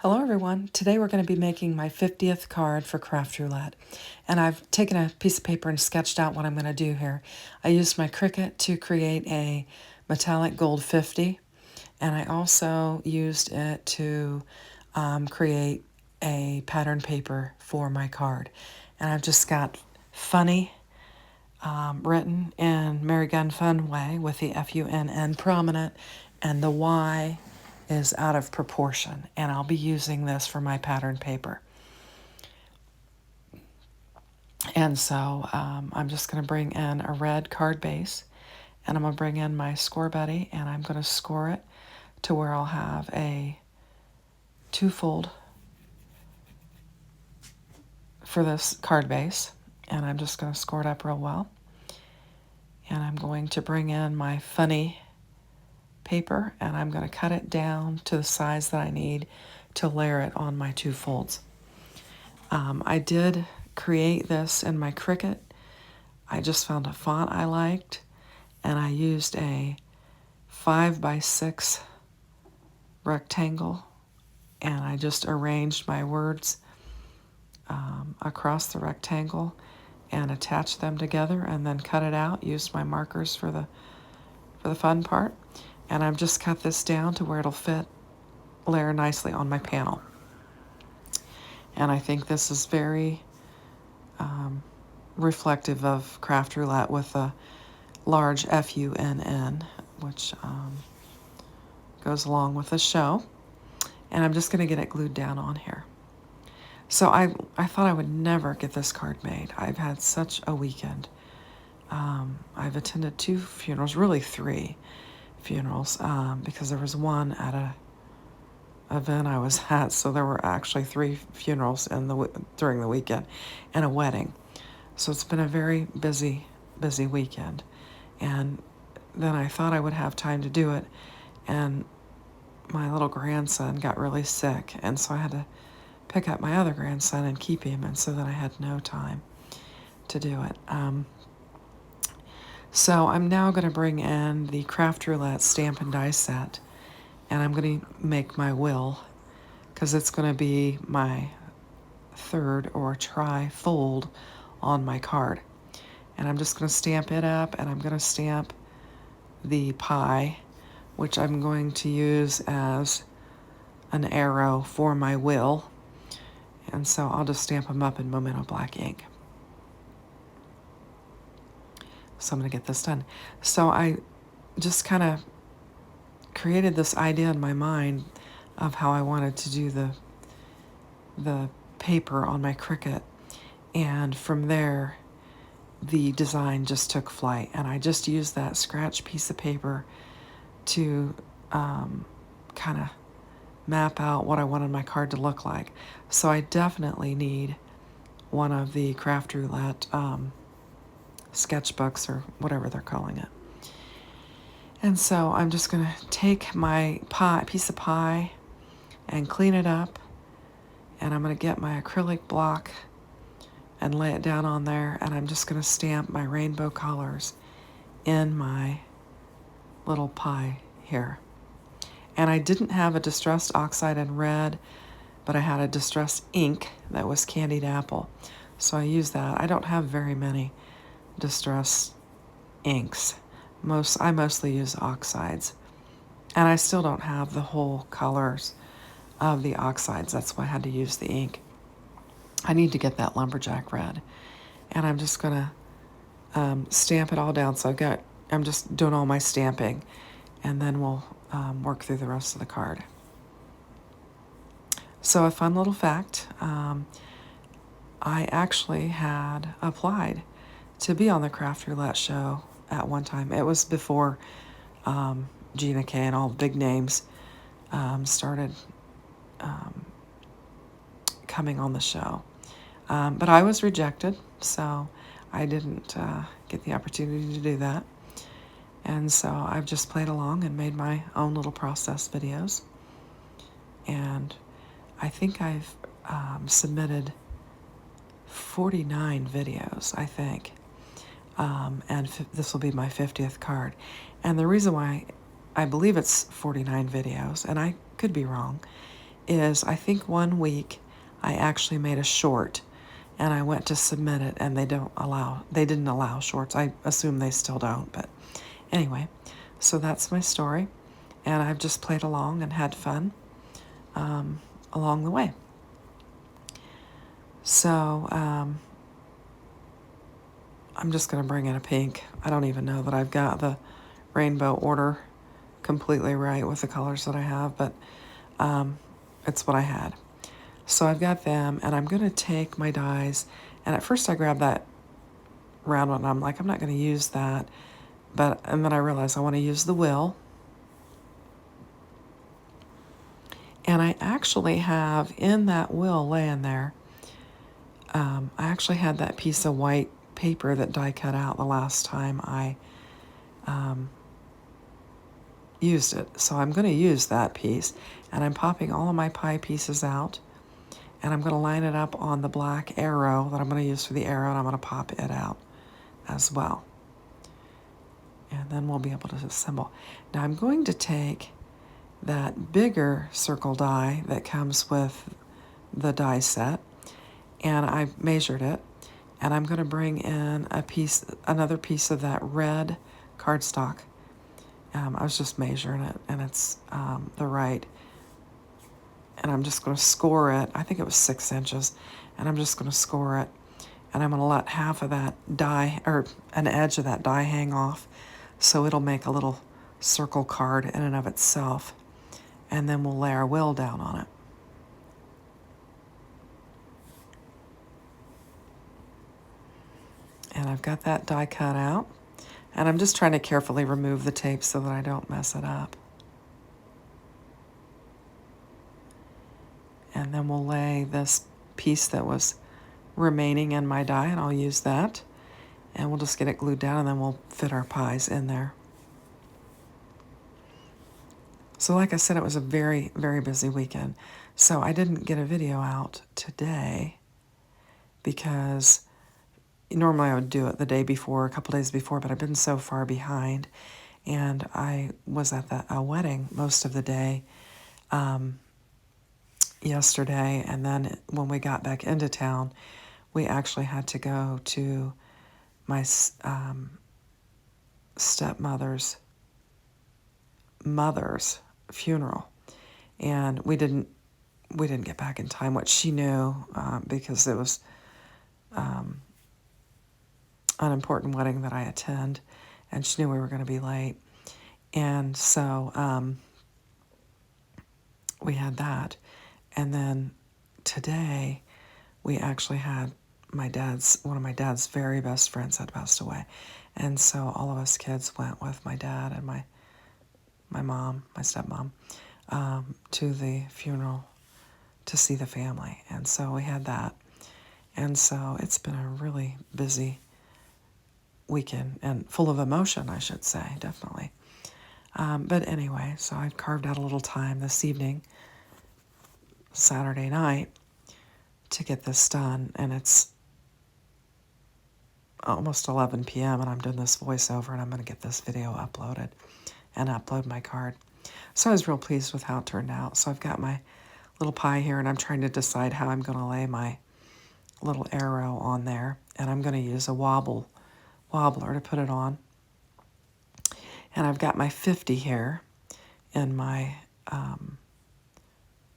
Hello everyone. Today we're going to be making my 50th card for Craft Roulette. And I've taken a piece of paper and sketched out what I'm going to do here. I used my Cricut to create a metallic gold 50, and I also used it to create a pattern paper for my card. And I've just got funny written in Mary Gun Fun way with the F-U-N-N prominent, and the Y is out of proportion, and I'll be using this for my pattern paper. And so I'm just going to bring in a red card base, and I'm going to bring in my score buddy, and I'm going to score it to where I'll have a two-fold for this card base, and I'm just going to score it up real well. And I'm going to bring in my funny paper, and I'm going to cut it down to the size that I need to layer it on my two folds. I did create this in my Cricut. I just found a font I liked, and I used a 5x6 rectangle, and I just arranged my words across the rectangle and attached them together, and then cut it out. Used my markers for the fun part, and I've just cut this down to where it'll fit, layer nicely on my panel. And I think this is very reflective of Craft Roulette with a large F-U-N-N, which goes along with the show. And I'm just going to get it glued down on here. So I thought I would never get this card made. I've had such a weekend. I've attended 2 funerals, really 3 funerals, because there was one at a event I was at, so there were actually 3 funerals during the weekend and a wedding. So it's been a very busy weekend. And then I thought I would have time to do it, and my little grandson got really sick, and so I had to pick up my other grandson and keep him, and so then I had no time to do it. So I'm now going to bring in the Craft Roulette stamp and die set, and I'm going to make my will, because it's going to be my third or tri-fold on my card. And I'm just going to stamp it up, and I'm going to stamp the pie, which I'm going to use as an arrow for my will. And so I'll just stamp them up in Memento black ink. So I'm going to get this done. So I just kind of created this idea in my mind of how I wanted to do the paper on my Cricut, and from there the design just took flight, and I just used that scratch piece of paper to kind of map out what I wanted my card to look like. So I definitely need one of the Craft Roulette sketchbooks, or whatever they're calling it. And so I'm just going to take my piece of pie and clean it up, and I'm going to get my acrylic block and lay it down on there, and I'm just going to stamp my rainbow colors in my little pie here. And I didn't have a distressed oxide in red, but I had a distressed ink that was candied apple, so I used that. I don't have very many distressed inks. I mostly use oxides, and I still don't have the whole colors of the oxides. That's why I had to use the ink. I need to get that lumberjack red, and I'm just gonna stamp it all down. So I'm just doing all my stamping, and then we'll work through the rest of the card. So a fun little fact, I actually had applied to be on the Craft Roulette show at one time. It was before Gina K and all the big names started coming on the show. But I was rejected, so I didn't get the opportunity to do that. And so I've just played along and made my own little process videos. And I think I've submitted 49 videos, I think. And this will be my 50th card. And the reason why I believe it's 49 videos, and I could be wrong, is I think 1 week I actually made a short, and I went to submit it, and they didn't allow shorts. I assume they still don't, but anyway, so that's my story, and I've just played along and had fun along the way. So I'm just going to bring in a pink. I don't even know that I've got the rainbow order completely right with the colors that I have, but it's what I had. So I've got them, and I'm going to take my dies, and at first I grabbed that round one, and I'm like, I'm not going to use that, and then I realized I want to use the wheel. And I actually have in that wheel laying there, I actually had that piece of white paper that die cut out the last time I used it. So I'm going to use that piece, and I'm popping all of my pie pieces out, and I'm going to line it up on the black arrow that I'm going to use for the arrow, and I'm going to pop it out as well. And then we'll be able to assemble. Now I'm going to take that bigger circle die that comes with the die set, and I measured it, and I'm going to bring in another piece of that red cardstock. I was just measuring it, and it's the right, and I'm just going to score it. I think it was 6 inches, and I'm just going to score it, and I'm going to let half of that die, or an edge of that die, hang off, so it'll make a little circle card in and of itself, and then we'll lay our wheel down on it. And I've got that die cut out, and I'm just trying to carefully remove the tape so that I don't mess it up. And then we'll lay this piece that was remaining in my die, and I'll use that, and we'll just get it glued down, and then we'll fit our pies in there. So like I said, it was a very, very busy weekend. So I didn't get a video out today because normally I would do it the day before, a couple days before, but I've been so far behind, and I was at a wedding most of the day yesterday, and then when we got back into town, we actually had to go to my stepmother's funeral, and we didn't get back in time, which she knew because it was an important wedding that I attend, and she knew we were going to be late, and so we had that, and then today we actually had one of my dad's very best friends had passed away, and so all of us kids went with my dad and my mom, my stepmom, to the funeral to see the family, and so we had that, and so it's been a really busy weekend and full of emotion, I should say, definitely. But anyway, so I carved out a little time this evening, Saturday night, to get this done, and it's almost 11 p.m. and I'm doing this voiceover, and I'm going to get this video uploaded and upload my card. So I was real pleased with how it turned out. So I've got my little pie here, and I'm trying to decide how I'm going to lay my little arrow on there, and I'm going to use a wobbler to put it on. And I've got my 50 here in my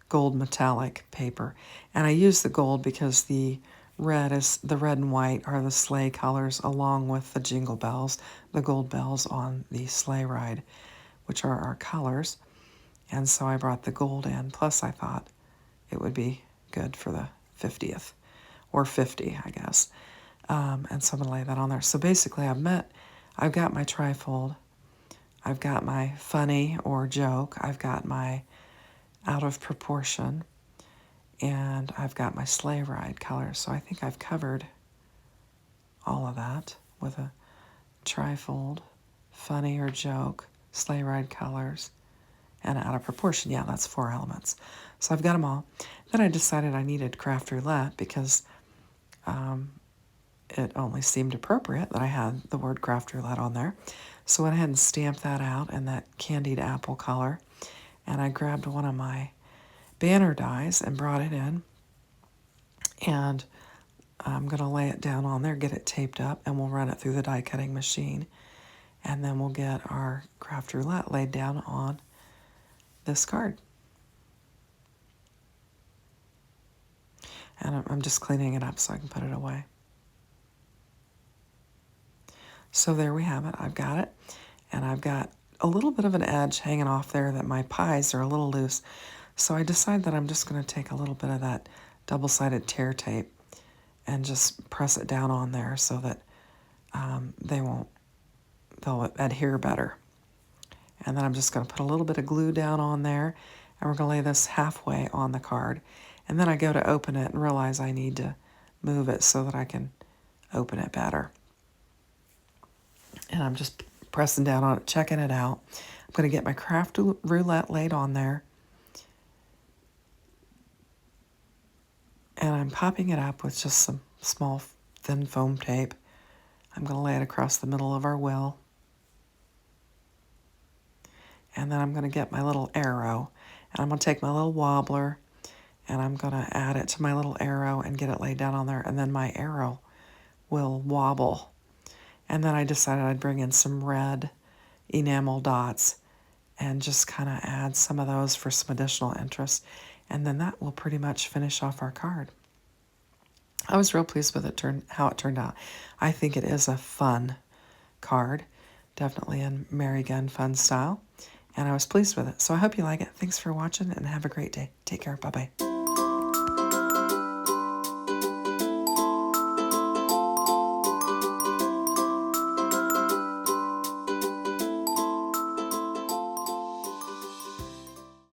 gold metallic paper, and I use the gold because the red and white are the sleigh colors, along with the jingle bells, the gold bells on the sleigh ride, which are our colors. And so I brought the gold in, plus I thought it would be good for the 50th, or 50, I guess. And so I'm going to lay that on there. So basically I've got my trifold, I've got my funny or joke, I've got my out of proportion, and I've got my sleigh ride colors. So I think I've covered all of that with a trifold, funny or joke, sleigh ride colors, and out of proportion. Yeah, that's 4 elements. So I've got them all. Then I decided I needed Craft Roulette because it only seemed appropriate that I had the word Craft Roulette on there. So I went ahead and stamped that out in that candied apple color, and I grabbed one of my banner dies and brought it in. And I'm going to lay it down on there, get it taped up, and we'll run it through the die cutting machine. And then we'll get our Craft Roulette laid down on this card. And I'm just cleaning it up so I can put it away. So there we have it. I've got it. And I've got a little bit of an edge hanging off there that my pies are a little loose. So I decided that I'm just going to take a little bit of that double-sided tear tape and just press it down on there so that they'll adhere better. And then I'm just going to put a little bit of glue down on there, and we're going to lay this halfway on the card. And then I go to open it and realize I need to move it so that I can open it better. And I'm just pressing down on it, checking it out. I'm going to get my Craft Roulette laid on there. And I'm popping it up with just some small thin foam tape. I'm going to lay it across the middle of our wheel. And then I'm going to get my little arrow. And I'm going to take my little wobbler and I'm going to add it to my little arrow and get it laid down on there. And then my arrow will wobble. And then I decided I'd bring in some red enamel dots and just kind of add some of those for some additional interest. And then that will pretty much finish off our card. I was real pleased with how it turned out. I think it is a fun card, definitely in Mary Gun fun style, and I was pleased with it. So I hope you like it. Thanks for watching and have a great day. Take care. Bye-bye.